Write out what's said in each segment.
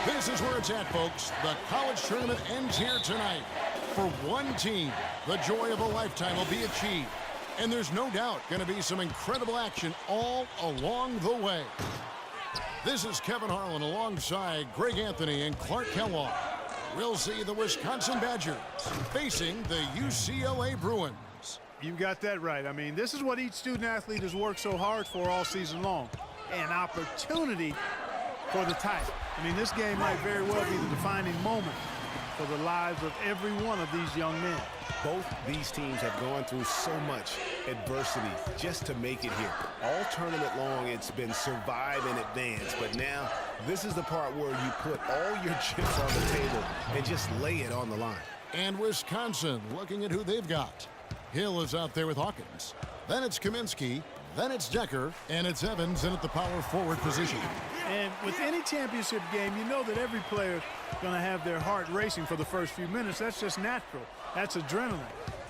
This is where it's at, folks. The college tournament ends here tonight. For one team, the joy of a lifetime will be achieved. And there's no doubt going to be some incredible action all along the way. This is Kevin Harlan alongside Greg Anthony and Clark Kellogg. We'll see the Wisconsin Badgers facing the UCLA Bruins. You got that right. I mean, this is what each student-athlete has worked so hard for all season long. An opportunity for the title. I mean, this game might very well be the defining moment for the lives of every one of these young men. Both these teams have gone through so much adversity just to make it here. All tournament long, it's been survive and advance. But now, this is the part where you put all your chips on the table and just lay it on the line. And Wisconsin looking at who they've got. Hill is out there with Hawkins. Then it's Kaminsky. Then it's Decker. And it's Evans in at the power forward position. And with any championship game, you know that every player is going to have their heart racing for the first few minutes. That's just natural. That's adrenaline.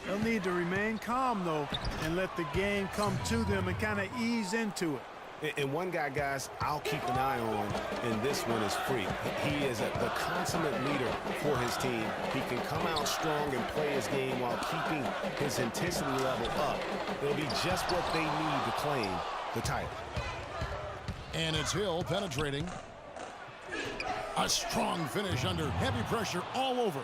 They'll need to remain calm, though, and let the game come to them and kind of ease into it. And one guy, guys, I'll keep an eye on, and this one is Freak. He is the consummate leader for his team. He can come out strong and play his game while keeping his intensity level up. It'll be just what they need to claim the title. And it's Hill penetrating. A strong finish under heavy pressure all over.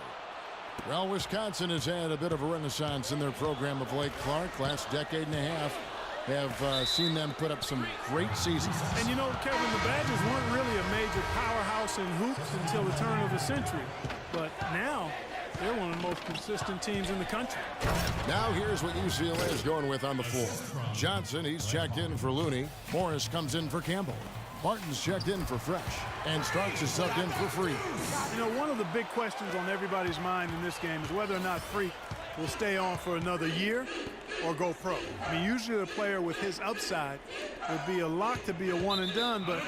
Well, Wisconsin has had a bit of a renaissance in their program of late, Clark. Last decade and a half have seen them put up some great seasons. And you know, Kevin, the Badgers weren't really a major powerhouse in hoops until the turn of the century. But now, they're one of the most consistent teams in the country. Now here's what UCLA is going with on the floor. Johnson, he's checked in for Looney. Morris comes in for Campbell. Martin's checked in for Fresh. And Starks is subbed in for Freak. You know, one of the big questions on everybody's mind in this game is whether or not Freak will stay on for another year or go pro. I mean, usually a player with his upside would be a lock to be a one and done, but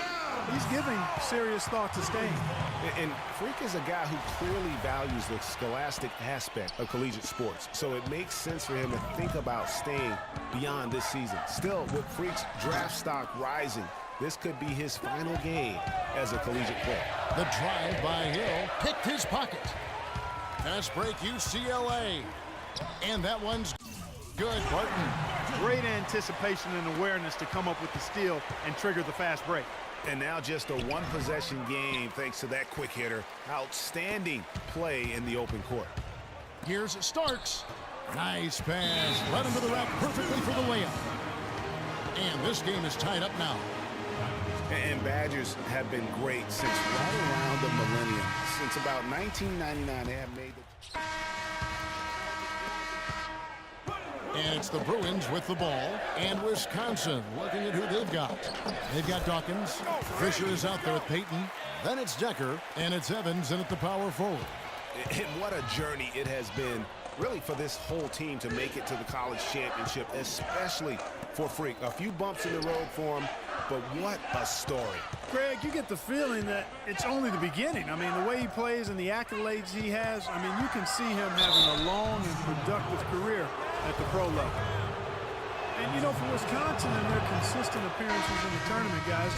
he's giving serious thought to staying. And Freak is a guy who clearly values the scholastic aspect of collegiate sports, so it makes sense for him to think about staying beyond this season. Still, with Freak's draft stock rising, this could be his final game as a collegiate player. The drive by Hill picked his pocket. Fast break UCLA. And that one's good. Barton. Great anticipation and awareness to come up with the steal and trigger the fast break. And now just a one-possession game thanks to that quick hitter. Outstanding play in the open court. Here's Starks. Nice pass. Led him to the rack perfectly for the layup. And this game is tied up now. And Badgers have been great since right around the millennium. Since about 1999, they have made the... And it's the Bruins with the ball. And Wisconsin looking at who they've got. They've got Dawkins. Fisher is out there with Peyton. Then it's Decker. And it's Evans in at the power forward. And what a journey it has been, really, for this whole team to make it to the college championship, especially for Freak. A few bumps in the road for him, but what a story. Greg, you get the feeling that it's only the beginning. I mean, the way he plays and the accolades he has, I mean, you can see him having a long and productive career at the pro level. And, you know, for Wisconsin and their consistent appearances in the tournament, guys,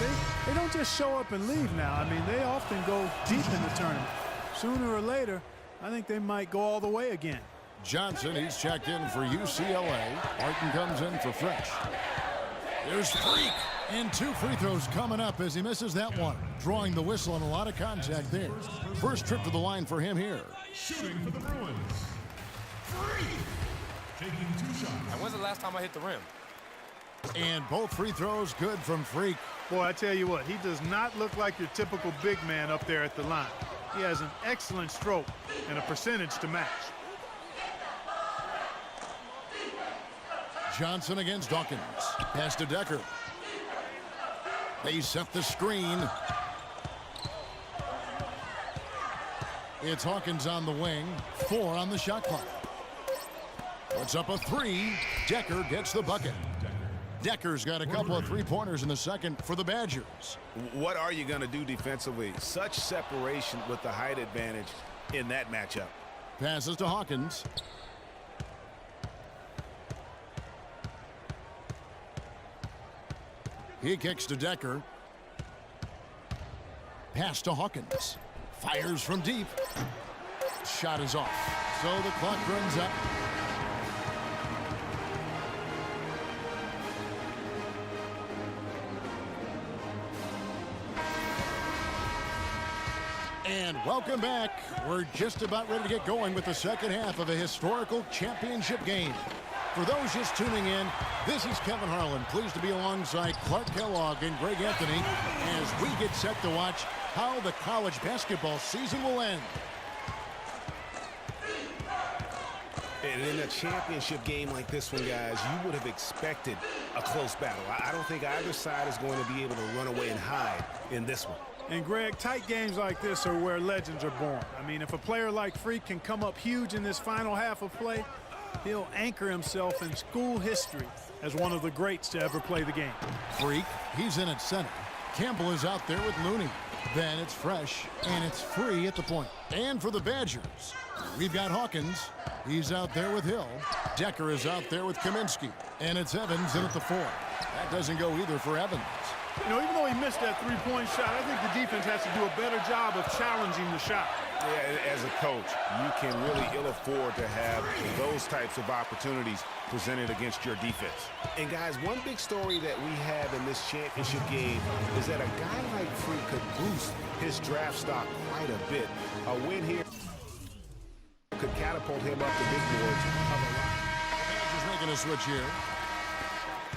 they don't just show up and leave now. I mean, they often go deep in the tournament. Sooner or later, I think they might go all the way again. Johnson, he's checked in for UCLA. Martin comes in for Fresh. There's Freak. And 2 free throws coming up as he misses that one. Drawing the whistle and a lot of contact there. First trip to the line for him here. Shooting for the Bruins. Freak. Taking 2 shots. And when's the last time I hit the rim? And both free throws good from Freak. Boy, I tell you what, he does not look like your typical big man up there at the line. He has an excellent stroke and a percentage to match. Johnson against Dawkins. Pass to Decker. They set the screen. It's Hawkins on the wing. 4 on the shot clock. Puts up a 3. Decker gets the bucket. Decker's got a couple of three-pointers in the second for the Badgers. What are you going to do defensively? Such separation with the height advantage in that matchup. Passes to Hawkins. He kicks to Decker. Pass to Hawkins. Fires from deep. Shot is off. So the clock runs up. And welcome back. We're just about ready to get going with the second half of a historical championship game. For those just tuning in, this is Kevin Harlan, pleased to be alongside Clark Kellogg and Greg Anthony as we get set to watch how the college basketball season will end. And in a championship game like this one, guys, you would have expected a close battle. I don't think either side is going to be able to run away and hide in this one. And Greg, tight games like this are where legends are born. I mean, if a player like Freak can come up huge in this final half of play, he'll anchor himself in school history as one of the greats to ever play the game. Freak, he's in at center. Campbell is out there with Looney. Then it's Fresh, and it's Free at the point. And for the Badgers, we've got Hawkins. He's out there with Hill. Decker is out there with Kaminsky. And it's Evans in at the 4. That doesn't go either for Evans. You know, even though he missed that three-point shot, I think the defense has to do a better job of challenging the shot. Yeah, as a coach, you can really ill afford to have those types of opportunities presented against your defense. And guys, one big story that we have in this championship game is that a guy like Freak could boost his draft stock quite a bit. A win here could catapult him up the big boards. Badgers making a switch here.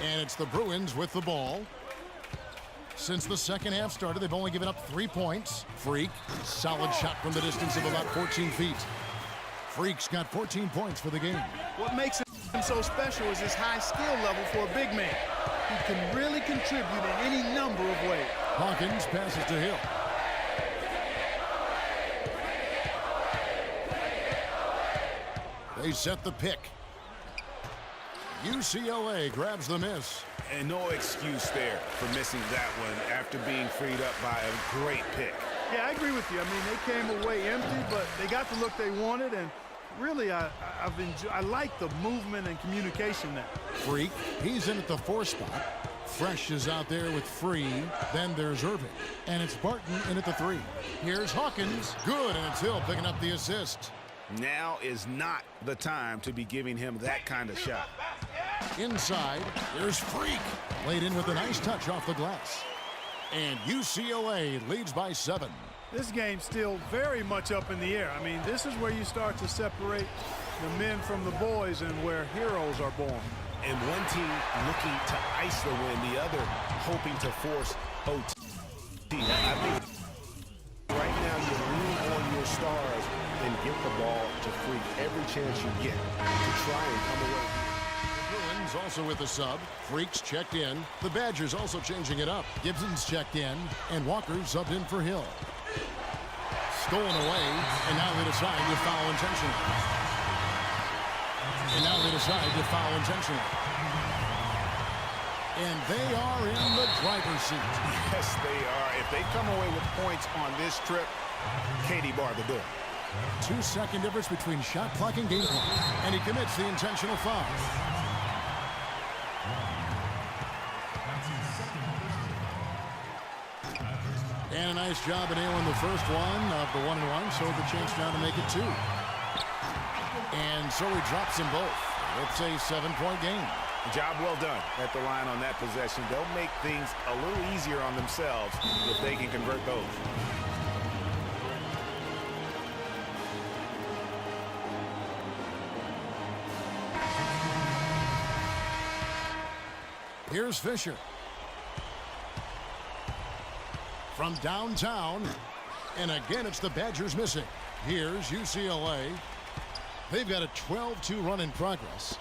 And it's the Bruins with the ball. Since the second half started, they've only given up 3 points. Freak, solid shot from the distance of about 14 feet. Freak's got 14 points for the game. What makes him so special is his high skill level for a big man. He can really contribute in any number of ways. Hawkins passes to Hill. They set the pick. UCLA grabs the miss. And no excuse there for missing that one after being freed up by a great pick. Yeah, I agree with you. I mean, they came away empty, but they got the look they wanted, and really, I like the movement and communication there. Freak, he's in at the 4 spot. Fresh is out there with Free. Then there's Irving. And it's Barton in at the 3. Here's Hawkins. Good, and it's Hill picking up the assist. Now is not the time to be giving him that kind of shot. Inside, there's Freak. Laid in with a nice touch off the glass. And UCLA leads by 7. This game's still very much up in the air. I mean, this is where you start to separate the men from the boys and where heroes are born. And one team looking to ice the win, the other hoping to force OT. I think right now you lean on your stars and get the ball to Freak every chance you get to try and come away. Bruins also with the sub. Freak's checked in. The Badgers also changing it up. Gibson's checked in, and Walker subbed in for Hill. Stolen away, and now they decide to foul intentionally. And they are in the driver's seat. Yes, they are. If they come away with points on this trip, Katie barred the door. 2-second difference between shot clock and game clock. And he commits the intentional foul. And a nice job of nailing the first one of the 1-and-1, so the chance now to make it 2. And so he drops them both. It's a 7-point game. Job well done at the line on that possession. They'll make things a little easier on themselves if they can convert those. Here's Fisher. From downtown, and again it's the Badgers missing. Here's UCLA. They've got a 12-2 run in progress.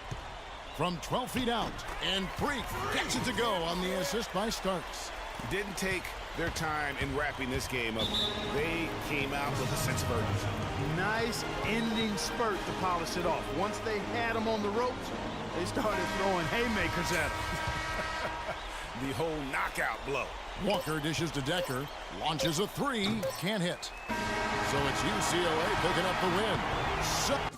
From 12 feet out, and Freak gets it to go on the assist by Starks. Didn't take their time in wrapping this game up. They came out with a sense of urgency. Nice ending spurt to polish it off. Once they had him on the ropes, they started throwing haymakers at him. The whole knockout blow. Walker dishes to Decker, launches a 3, can't hit. So it's UCLA picking up the win.